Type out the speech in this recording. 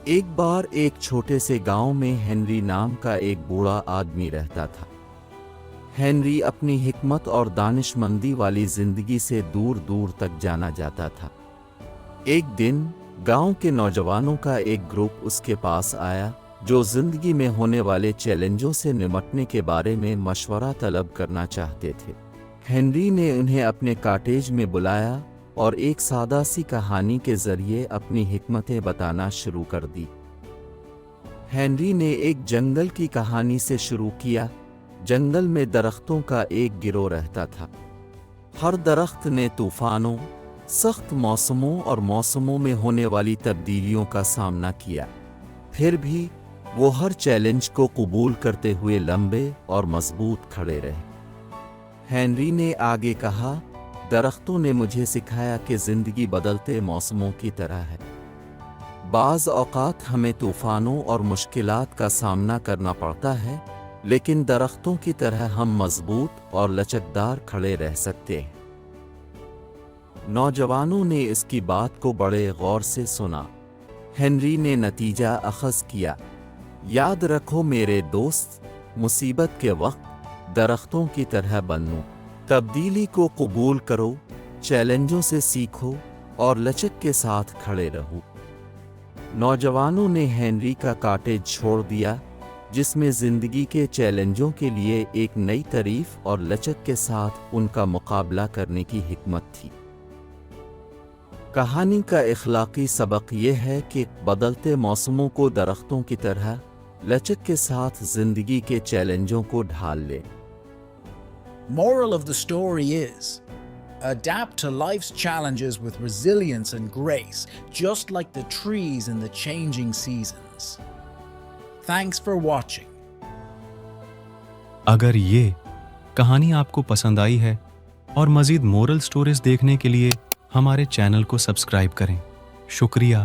ایک بار ایک چھوٹے سے گاؤں میں ہنری نام کا ایک بوڑھا آدمی رہتا تھا۔ ہنری اپنی حکمت اور دانش مندی والی زندگی سے دور دور تک جانا جاتا تھا۔ ایک دن گاؤں کے نوجوانوں کا ایک گروپ اس کے پاس آیا جو زندگی میں ہونے والے چیلنجوں سے نمٹنے کے بارے میں مشورہ طلب کرنا چاہتے تھے۔ ہنری نے انہیں اپنے کاٹیج میں بلایا اور ایک سادہ سی کہانی کے ذریعے اپنی حکمتیں بتانا شروع کر دی۔ ہنری نے ایک جنگل کی کہانی سے شروع کیا۔ جنگل میں درختوں کا ایک گروہ رہتا تھا۔ ہر درخت نے طوفانوں، سخت موسموں اور موسموں میں ہونے والی تبدیلیوں کا سامنا کیا، پھر بھی وہ ہر چیلنج کو قبول کرتے ہوئے لمبے اور مضبوط کھڑے رہے۔ ہنری نے آگے کہا، درختوں نے مجھے سکھایا کہ زندگی بدلتے موسموں کی طرح ہے۔ بعض اوقات ہمیں طوفانوں اور مشکلات کا سامنا کرنا پڑتا ہے، لیکن درختوں کی طرح ہم مضبوط اور لچکدار کھڑے رہ سکتے ہیں۔ نوجوانوں نے اس کی بات کو بڑے غور سے سنا۔ ہنری نے نتیجہ اخذ کیا، یاد رکھو میرے دوست، مصیبت کے وقت درختوں کی طرح بنو، تبدیلی کو قبول کرو، چیلنجوں سے سیکھو اور لچک کے ساتھ کھڑے رہو۔ نوجوانوں نے ہنری کا کاٹیج چھوڑ دیا، جس میں زندگی کے چیلنجوں کے لیے ایک نئی تعریف اور لچک کے ساتھ ان کا مقابلہ کرنے کی حکمت تھی۔ کہانی کا اخلاقی سبق یہ ہے کہ بدلتے موسموں کو درختوں کی طرح لچک کے ساتھ زندگی کے چیلنجوں کو ڈھال لے۔ Moral of the story is, adapt to life's challenges with resilience and grace, just like the trees in the changing seasons. Thanks for watching. اگر یہ کہانی آپ کو پسند آئی ہے اور مزید مورل سٹوریز دیکھنے کے لیے ہمارے چینل کو سبسکرائب کریں۔ شکریہ۔